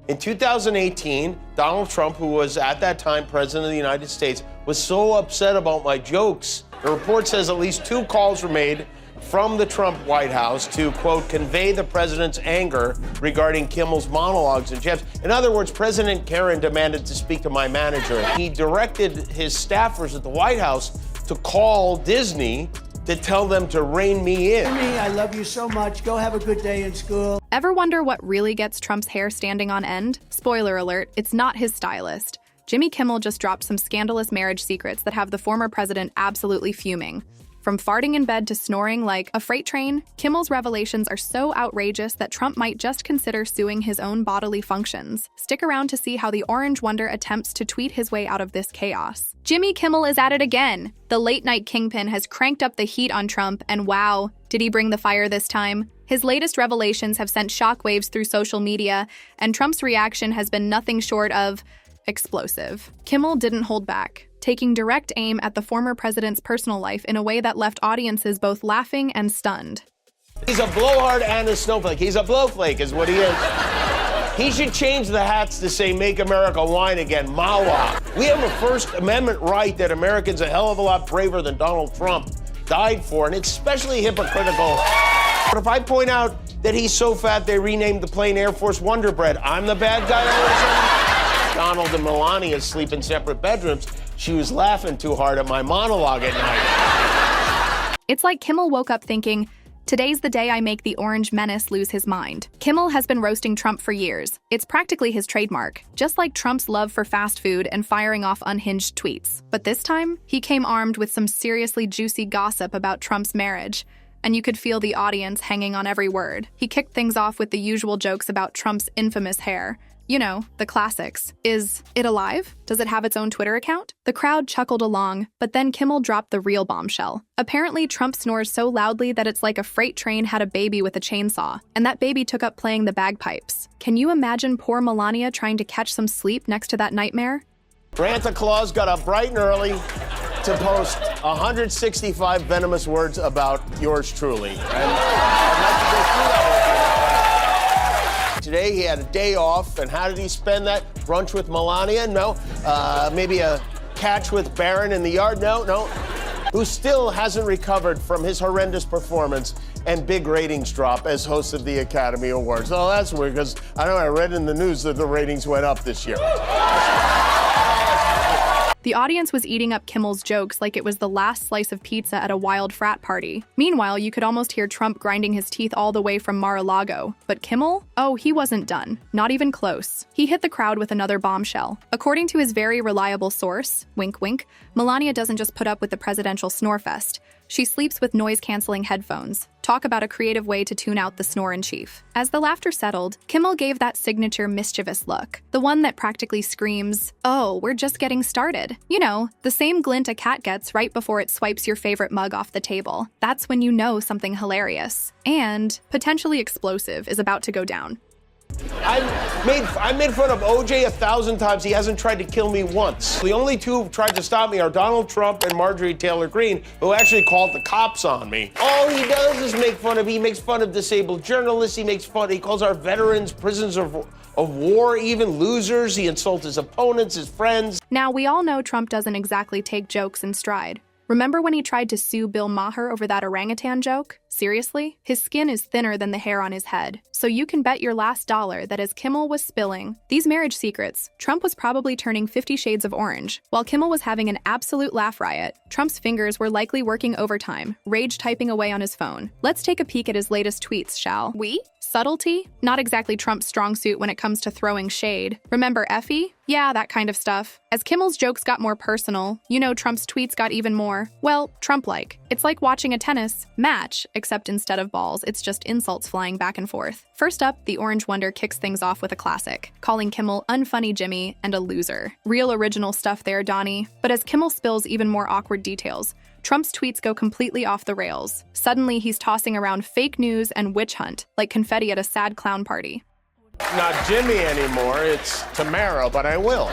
In 2018, Donald Trump, who was at that time president of the United States, was so upset about my jokes. The report says at least 2 calls were made from the Trump White House to, quote, convey the president's anger regarding Kimmel's monologues and jabs. In other words, President Karen demanded to speak to my manager. He directed his staffers at the White House to call Disney to tell them to rein me in. Jimmy, I love you so much. Go have a good day in school. Ever wonder what really gets Trump's hair standing on end? Spoiler alert, it's not his stylist. Jimmy Kimmel just dropped some scandalous marriage secrets that have the former president absolutely fuming. From farting in bed to snoring like a freight train, Kimmel's revelations are so outrageous that Trump might just consider suing his own bodily functions. Stick around to see how the Orange Wonder attempts to tweet his way out of this chaos. Jimmy Kimmel is at it again. The late-night kingpin has cranked up the heat on Trump, and wow, did he bring the fire this time? His latest revelations have sent shockwaves through social media, and Trump's reaction has been nothing short of explosive. Kimmel didn't hold back, taking direct aim at the former president's personal life in a way that left audiences both laughing and stunned. He's a blowhard and a snowflake. He's a blowflake is what he is. He should change the hats to say, make America whine again, Mawa. We have a First Amendment right that Americans a hell of a lot braver than Donald Trump died for, and it's especially hypocritical. But if I point out that he's so fat they renamed the plane Air Force Wonder Bread, I'm the bad guy all of a sudden? Donald and Melania sleep in separate bedrooms. She was laughing too hard at my monologue at night. It's like Kimmel woke up thinking, today's the day I make the orange menace lose his mind. Kimmel has been roasting Trump for years. It's practically his trademark, just like Trump's love for fast food and firing off unhinged tweets. But this time, he came armed with some seriously juicy gossip about Trump's marriage, and you could feel the audience hanging on every word. He kicked things off with the usual jokes about Trump's infamous hair. You know, the classics. Is it alive? Does it have its own Twitter account? The crowd chuckled along, but then Kimmel dropped the real bombshell. Apparently, Trump snores so loudly that it's like a freight train had a baby with a chainsaw, and that baby took up playing the bagpipes. Can you imagine poor Melania trying to catch some sleep next to that nightmare? Santa Claus got up bright and early to post 165 venomous words about yours truly. And I'd like to go through that with you. Today he had a day off, and how did he spend that? Brunch with Melania? No. Maybe a catch with Barron in the yard? No. Who still hasn't recovered from his horrendous performance and big ratings drop as host of the Academy Awards. Oh, that's weird, because I read in the news that the ratings went up this year. The audience was eating up Kimmel's jokes like it was the last slice of pizza at a wild frat party. Meanwhile, you could almost hear Trump grinding his teeth all the way from Mar-a-Lago. But Kimmel? Oh, he wasn't done. Not even close. He hit the crowd with another bombshell. According to his very reliable source, wink wink, Melania doesn't just put up with the presidential snorefest. She sleeps with noise-canceling headphones. Talk about a creative way to tune out the snore-in-chief. As the laughter settled, Kimmel gave that signature mischievous look. The one that practically screams, oh, we're just getting started. You know, the same glint a cat gets right before it swipes your favorite mug off the table. That's when you know something hilarious and potentially explosive is about to go down. I made fun of OJ 1,000 times. He hasn't tried to kill me once. The only 2 who've tried to stop me are Donald Trump and Marjorie Taylor Greene, who actually called the cops on me. All he does is he makes fun of disabled journalists. He calls our veterans prisoners of war, even losers. He insults his opponents, his friends. Now, we all know Trump doesn't exactly take jokes in stride. Remember when he tried to sue Bill Maher over that orangutan joke? Seriously? His skin is thinner than the hair on his head. So you can bet your last dollar that as Kimmel was spilling these marriage secrets, Trump was probably turning 50 shades of orange. While Kimmel was having an absolute laugh riot, Trump's fingers were likely working overtime, rage typing away on his phone. Let's take a peek at his latest tweets, shall we? Subtlety? Not exactly Trump's strong suit when it comes to throwing shade. Remember Effie? Yeah, that kind of stuff. As Kimmel's jokes got more personal, you know Trump's tweets got even more, well, Trump-like. It's like watching a tennis match, except instead of balls, it's just insults flying back and forth. First up, the Orange Wonder kicks things off with a classic, calling Kimmel unfunny Jimmy and a loser. Real original stuff there, Donnie. But as Kimmel spills even more awkward details, Trump's tweets go completely off the rails. Suddenly, he's tossing around fake news and witch hunt, like confetti at a sad clown party. Not Jimmy anymore, it's Tamara, but I will.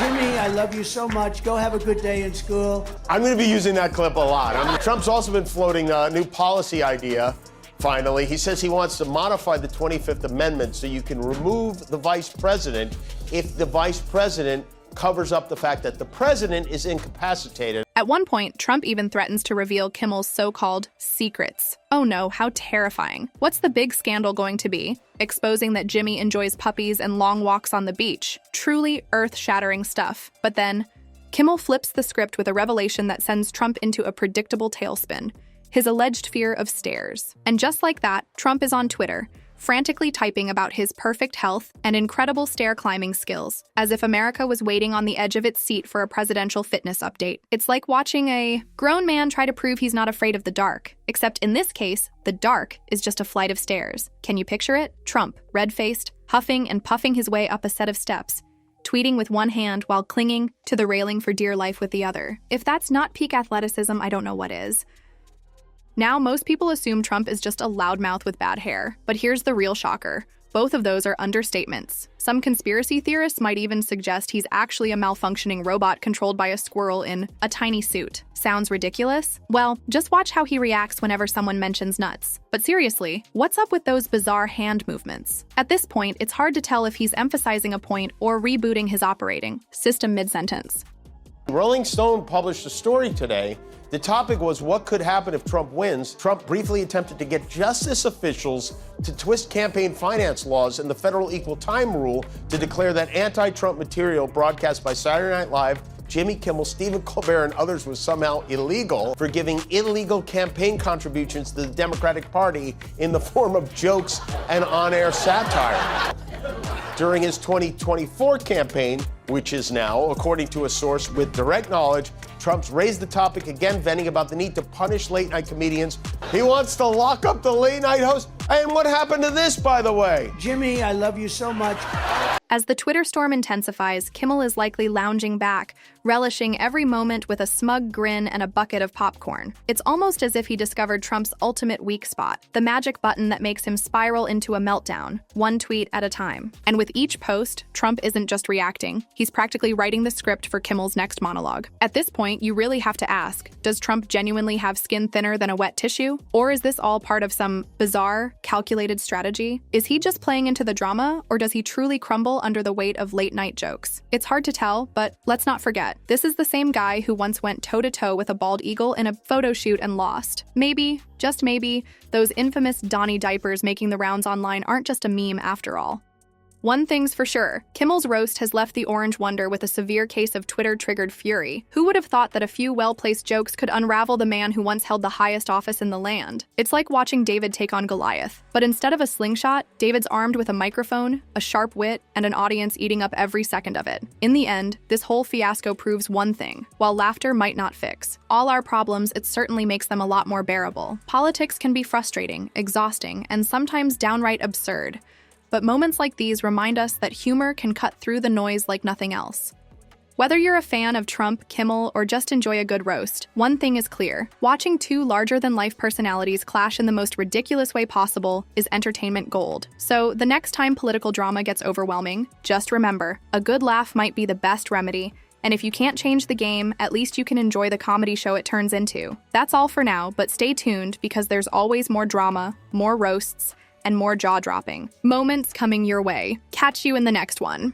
Jimmy, I love you so much. Go have a good day in school. I'm going to be using that clip a lot. Trump's also been floating a new policy idea Finally, he says he wants to modify the 25th Amendment so you can remove the vice president if the vice president covers up the fact that the president is incapacitated. At one point, Trump even threatens to reveal Kimmel's so-called secrets. Oh no, how terrifying. What's the big scandal going to be? Exposing that Jimmy enjoys puppies and long walks on the beach. Truly earth-shattering stuff. But then, Kimmel flips the script with a revelation that sends Trump into a predictable tailspin. His alleged fear of stairs. And just like that, Trump is on Twitter, frantically typing about his perfect health and incredible stair climbing skills, as if America was waiting on the edge of its seat for a presidential fitness update. It's like watching a grown man try to prove he's not afraid of the dark, except in this case, the dark is just a flight of stairs. Can you picture it? Trump, red-faced, huffing and puffing his way up a set of steps, tweeting with one hand while clinging to the railing for dear life with the other. If that's not peak athleticism, I don't know what is. Now, most people assume Trump is just a loudmouth with bad hair, but here's the real shocker. Both of those are understatements. Some conspiracy theorists might even suggest he's actually a malfunctioning robot controlled by a squirrel in a tiny suit. Sounds ridiculous? Well, just watch how he reacts whenever someone mentions nuts. But seriously, what's up with those bizarre hand movements? At this point, it's hard to tell if he's emphasizing a point or rebooting his operating system mid-sentence. Rolling Stone published a story today. The topic was what could happen if Trump wins. Trump briefly attempted to get justice officials to twist campaign finance laws and the federal equal time rule to declare that anti-Trump material broadcast by Saturday Night Live, Jimmy Kimmel, Stephen Colbert, and others was somehow illegal for giving illegal campaign contributions to the Democratic Party in the form of jokes and on-air satire. During his 2024 campaign, which is now, according to a source with direct knowledge, Trump's raised the topic again, venting about the need to punish late-night comedians. He wants to lock up the late-night hosts. And what happened to this, by the way? Jimmy, I love you so much. As the Twitter storm intensifies, Kimmel is likely lounging back, relishing every moment with a smug grin and a bucket of popcorn. It's almost as if he discovered Trump's ultimate weak spot, the magic button that makes him spiral into a meltdown, one tweet at a time. And with each post, Trump isn't just reacting. He's practically writing the script for Kimmel's next monologue. At this point, you really have to ask, does Trump genuinely have skin thinner than a wet tissue? Or is this all part of some bizarre, calculated strategy? Is he just playing into the drama, or does he truly crumble under the weight of late-night jokes? It's hard to tell, but let's not forget, this is the same guy who once went toe-to-toe with a bald eagle in a photo shoot and lost. Maybe, just maybe, those infamous Donnie diapers making the rounds online aren't just a meme after all. One thing's for sure, Kimmel's roast has left the Orange Wonder with a severe case of Twitter-triggered fury. Who would have thought that a few well-placed jokes could unravel the man who once held the highest office in the land? It's like watching David take on Goliath. But instead of a slingshot, David's armed with a microphone, a sharp wit, and an audience eating up every second of it. In the end, this whole fiasco proves one thing. While laughter might not fix all our problems, it certainly makes them a lot more bearable. Politics can be frustrating, exhausting, and sometimes downright absurd. But moments like these remind us that humor can cut through the noise like nothing else. Whether you're a fan of Trump, Kimmel, or just enjoy a good roast, one thing is clear. Watching two larger-than-life personalities clash in the most ridiculous way possible is entertainment gold. So, the next time political drama gets overwhelming, just remember, a good laugh might be the best remedy, and if you can't change the game, at least you can enjoy the comedy show it turns into. That's all for now, but stay tuned because there's always more drama, more roasts, and more jaw-dropping moments coming your way. Catch you in the next one.